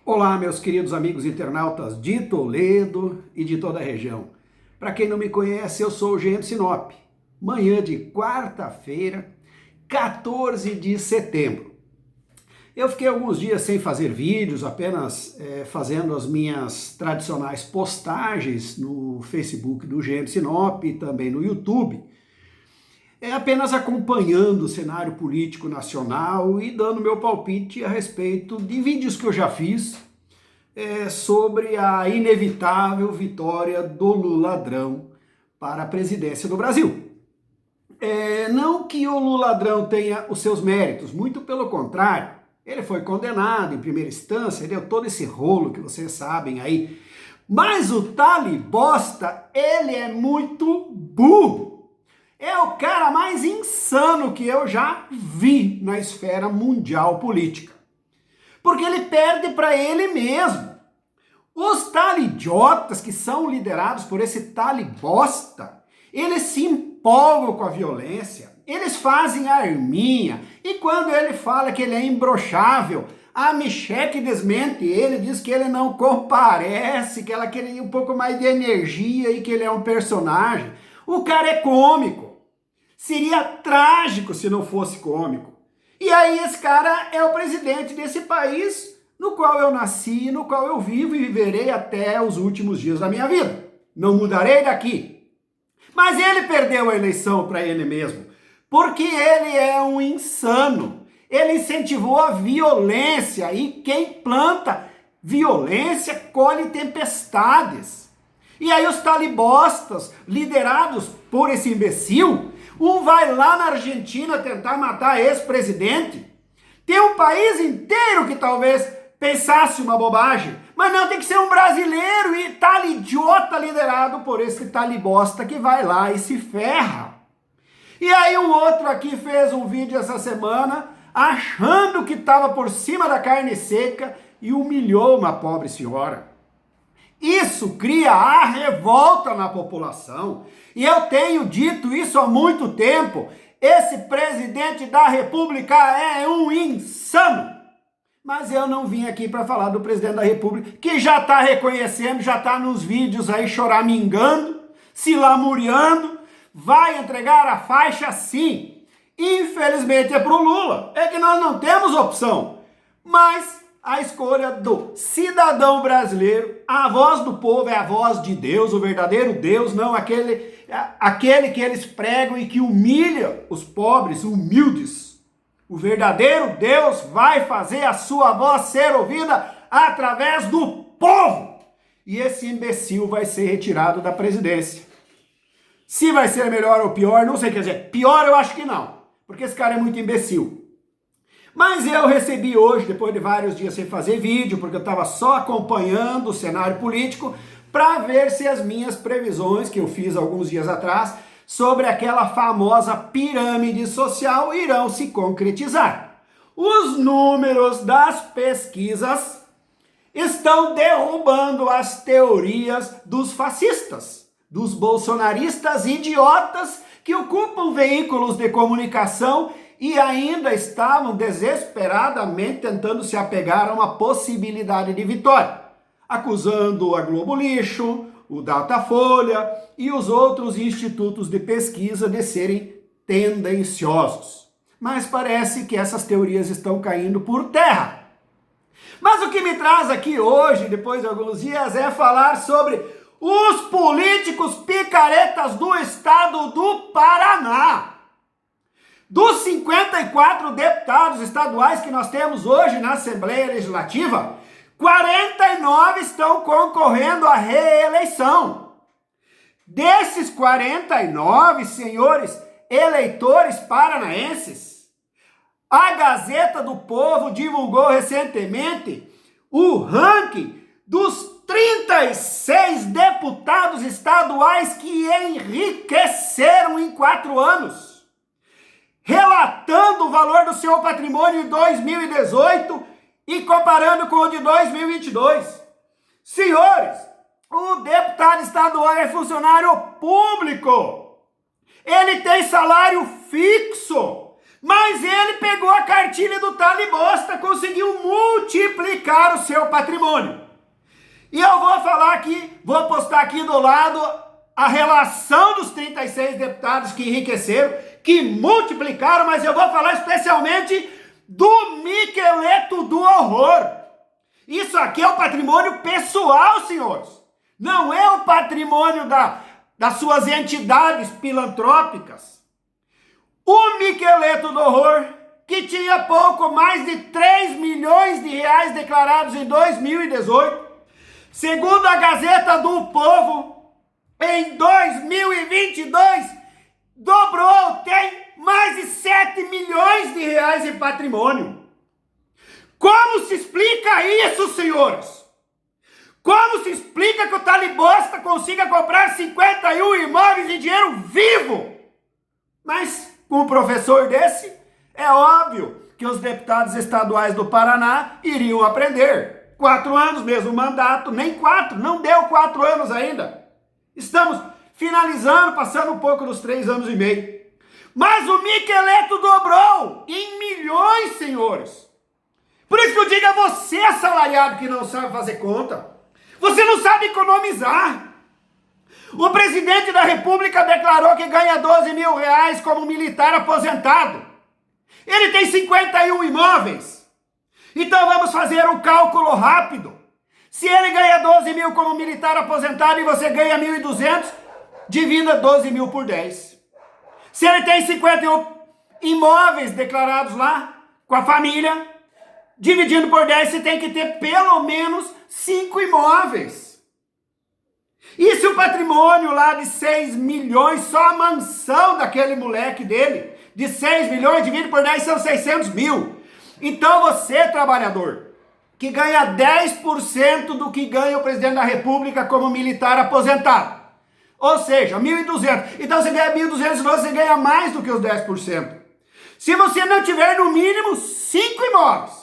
Olá, meus queridos amigos internautas de Toledo e de toda a região. Para quem não me conhece, eu sou o GM Sinop. Manhã de quarta-feira, 14 de setembro. Eu fiquei alguns dias sem fazer vídeos, apenas fazendo as minhas tradicionais postagens no Facebook do GM Sinop e também no YouTube. Apenas acompanhando o cenário político nacional e dando meu palpite a respeito de vídeos que eu já fiz sobre a inevitável vitória do Luladrão para a presidência do Brasil. Não que o Luladrão tenha os seus méritos, muito pelo contrário, ele foi condenado em primeira instância, deu todo esse rolo que vocês sabem aí, mas o talibosta, ele é muito burro. É o cara mais insano que eu já vi na esfera mundial política. Porque ele perde para ele mesmo. Os talidiotas que são liderados por esse talibosta, eles se empolgam com a violência, eles fazem a arminha, e quando ele fala que ele é imbrochável, a Michelle desmente ele, diz que ele não comparece, que ela queria um pouco mais de energia e que ele é um personagem. O cara é cômico. Seria trágico se não fosse cômico. E aí esse cara é o presidente desse país no qual eu nasci, no qual eu vivo e viverei até os últimos dias da minha vida. Não mudarei daqui. Mas ele perdeu a eleição para ele mesmo, porque ele é um insano. Ele incentivou a violência e quem planta violência colhe tempestades. E aí os talibostas, liderados por esse imbecil, um vai lá na Argentina tentar matar ex-presidente. Tem um país inteiro que talvez pensasse uma bobagem, mas não, tem que ser um brasileiro e talidiota liderado por esse talibosta que vai lá e se ferra. E aí um outro aqui fez um vídeo essa semana achando que estava por cima da carne seca e humilhou uma pobre senhora. Isso cria a revolta na população. E eu tenho dito isso há muito tempo. Esse presidente da República é um insano. Mas eu não vim aqui para falar do presidente da República, que já está reconhecendo, já está nos vídeos aí choramingando, se lamuriando, vai entregar a faixa sim. Infelizmente é para o Lula. É que nós não temos opção. Mas a escolha do cidadão brasileiro, a voz do povo é a voz de Deus, o verdadeiro Deus, não aquele que eles pregam e que humilha os pobres, humildes. O verdadeiro Deus vai fazer a sua voz ser ouvida através do povo. E esse imbecil vai ser retirado da presidência. Se vai ser melhor ou pior, não sei, quer dizer, pior eu acho que não, porque esse cara é muito imbecil. Mas eu recebi hoje, depois de vários dias sem fazer vídeo, porque eu estava só acompanhando o cenário político, para ver se as minhas previsões, que eu fiz alguns dias atrás, sobre aquela famosa pirâmide social irão se concretizar. Os números das pesquisas estão derrubando as teorias dos fascistas, dos bolsonaristas idiotas que ocupam veículos de comunicação e ainda estavam desesperadamente tentando se apegar a uma possibilidade de vitória, acusando a Globo Lixo, o Datafolha e os outros institutos de pesquisa de serem tendenciosos. Mas parece que essas teorias estão caindo por terra. Mas o que me traz aqui hoje, depois de alguns dias, é falar sobre os políticos picaretas do estado do Paraná. Dos 54 deputados estaduais que nós temos hoje na Assembleia Legislativa, 49 estão concorrendo à reeleição. Desses 49, senhores eleitores paranaenses, a Gazeta do Povo divulgou recentemente o ranking dos 36 deputados estaduais que enriqueceram em 4 anos. Relatando o valor do seu patrimônio em 2018 e comparando com o de 2022. Senhores, o deputado estadual é funcionário público. Ele tem salário fixo, mas ele pegou a cartilha do talibosta, conseguiu multiplicar multiplicar o seu patrimônio. E eu vou falar aqui, vou postar aqui do lado a relação dos 36 deputados que enriqueceram, que multiplicaram, mas eu vou falar especialmente do Miqueleto do horror. Isso aqui é o patrimônio pessoal, senhores. Não é o patrimônio das suas entidades filantrópicas. O Miqueleto do horror, que tinha pouco mais de 3 milhões de reais declarados em 2018, segundo a Gazeta do Povo, em 2022, dobrou, tem mais de 7 milhões de reais em patrimônio. Como se explica isso, senhores? Como se explica que o Talibosta consiga comprar 51 imóveis em dinheiro vivo? Mas com um professor desse, é óbvio que os deputados estaduais do Paraná iriam aprender. 4 anos mesmo, mandato, nem 4, não deu 4 anos ainda. Estamos finalizando, passando um pouco dos 3 anos e meio. Mas o Miqueleto dobrou em milhões, senhores. Por isso que eu digo a você, assalariado, que não sabe fazer conta. Você não sabe economizar. O presidente da República declarou que ganha 12 mil reais como militar aposentado. Ele tem 51 imóveis. Então vamos fazer um cálculo rápido. Se ele ganha 12 mil como militar aposentado e você ganha 1.200, divida 12 mil por 10. Se ele tem 51 imóveis declarados lá com a família, dividindo por 10, você tem que ter pelo menos 5 imóveis. E se o patrimônio lá de 6 milhões, só a mansão daquele moleque dele, de 6 milhões, divide por 10, são 600 mil. Então você, trabalhador, que ganha 10% do que ganha o presidente da República como militar aposentado, ou seja, 1.200. Então você ganha 1.200, você ganha mais do que os 10%. Se você não tiver no mínimo 5 imóveis,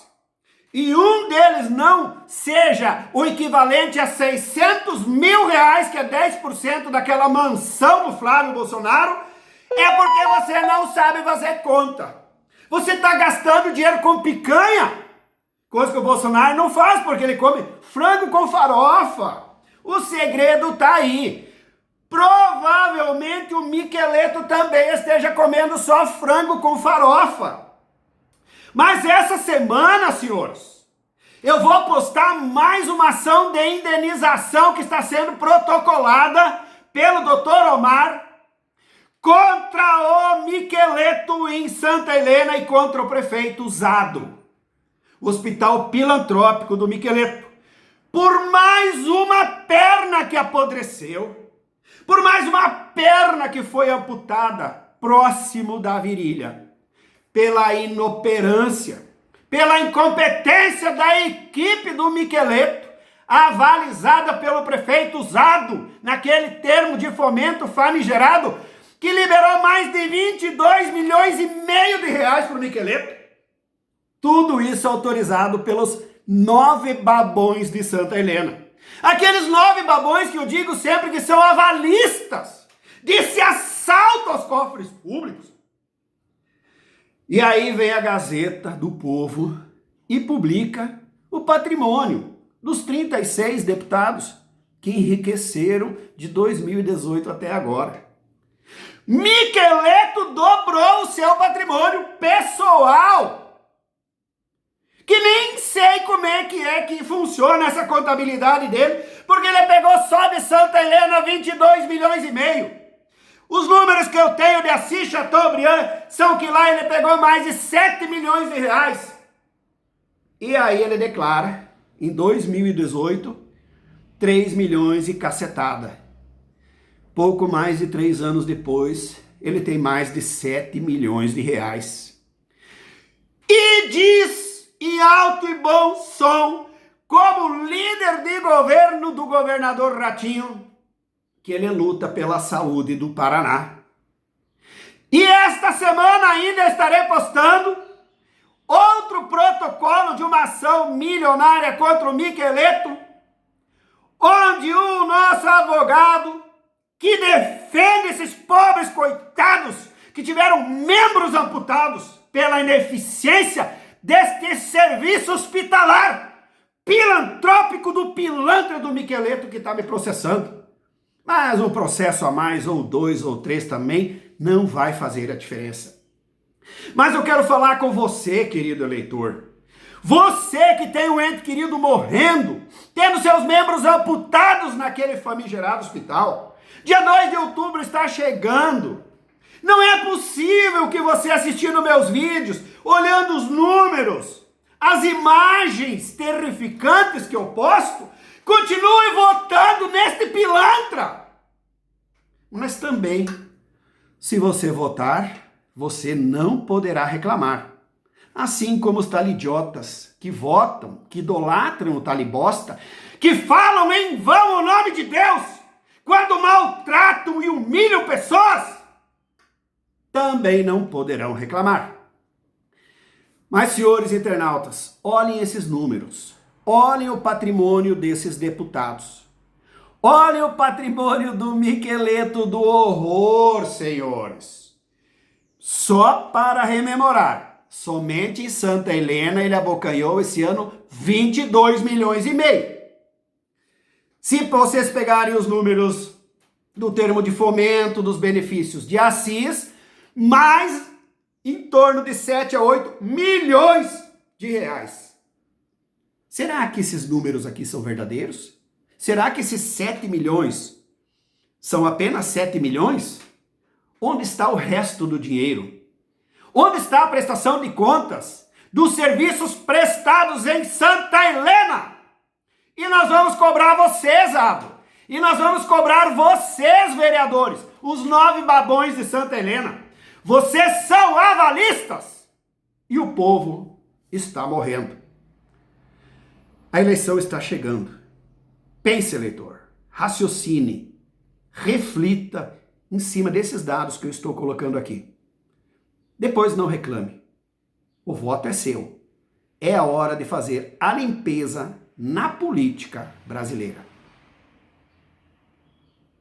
e um deles não seja o equivalente a 600 mil reais, que é 10% daquela mansão do Flávio Bolsonaro, é porque você não sabe fazer conta. Você está gastando dinheiro com picanha, coisa que o Bolsonaro não faz, porque ele come frango com farofa. O segredo está aí. Provavelmente o Miqueleto também esteja comendo só frango com farofa. Mas essa semana, senhores, eu vou postar mais uma ação de indenização que está sendo protocolada pelo Dr. Omar contra o Miqueleto em Santa Helena e contra o prefeito Zado, o hospital filantrópico do Miqueleto, por mais uma perna que apodreceu, por mais uma perna que foi amputada próximo da virilha, pela inoperância, pela incompetência da equipe do Miqueleto, avalizada pelo prefeito Zado, naquele termo de fomento famigerado, que liberou mais de 22 milhões e meio de reais para o Miqueleto. Tudo isso autorizado pelos 9 babões de Santa Helena. Aqueles 9 babões que eu digo sempre que são avalistas desse assalto aos cofres públicos. E aí vem a Gazeta do Povo e publica o patrimônio dos 36 deputados que enriqueceram de 2018 até agora. Miqueleto dobrou o seu patrimônio pessoal, que nem sei como é que funciona essa contabilidade dele, porque ele pegou só de Santa Helena 22 milhões e meio. Os números que eu tenho de Assis Chateaubriand são que lá ele pegou mais de 7 milhões de reais. E aí ele declara, em 2018, 3 milhões e cacetada. Pouco mais de 3 anos depois, ele tem mais de 7 milhões de reais. E diz, em alto e bom som, como líder de governo do governador Ratinho, que ele luta pela saúde do Paraná. E esta semana ainda estarei postando outro protocolo de uma ação milionária contra o Miqueleto, onde o nosso advogado, que defende esses pobres coitados que tiveram membros amputados pela ineficiência deste serviço hospitalar, pilantra do Miqueleto que está me processando. Mas um processo a mais, ou 2 ou 3 também, não vai fazer a diferença. Mas eu quero falar com você, querido eleitor. Você que tem um ente querido morrendo, tendo seus membros amputados naquele famigerado hospital. Dia 2 de outubro está chegando. Não é possível que você assistindo meus vídeos, olhando os números, as imagens terrificantes que eu posto, continue votando neste pilantra. Mas também, se você votar, você não poderá reclamar. Assim como os talidiotas que votam, que idolatram o talibosta, que falam em vão o nome de Deus, quando maltratam e humilham pessoas, também não poderão reclamar. Mas, senhores internautas, olhem esses números. Olhem o patrimônio desses deputados. Olhem o patrimônio do Miqueleto do horror, senhores. Só para rememorar, somente em Santa Helena ele abocanhou esse ano 22 milhões e meio. Se vocês pegarem os números do termo de fomento, dos benefícios de Assis, mais em torno de 7 a 8 milhões de reais. Será que esses números aqui são verdadeiros? Será que esses 7 milhões são apenas 7 milhões? Onde está o resto do dinheiro? Onde está a prestação de contas dos serviços prestados em Santa Helena? E nós vamos cobrar vocês, Ado. E nós vamos cobrar vocês, vereadores, os 9 babões de Santa Helena. Vocês são avalistas. E o povo está morrendo. A eleição está chegando. Pense, eleitor, raciocine, reflita em cima desses dados que eu estou colocando aqui. Depois não reclame. O voto é seu. É a hora de fazer a limpeza na política brasileira.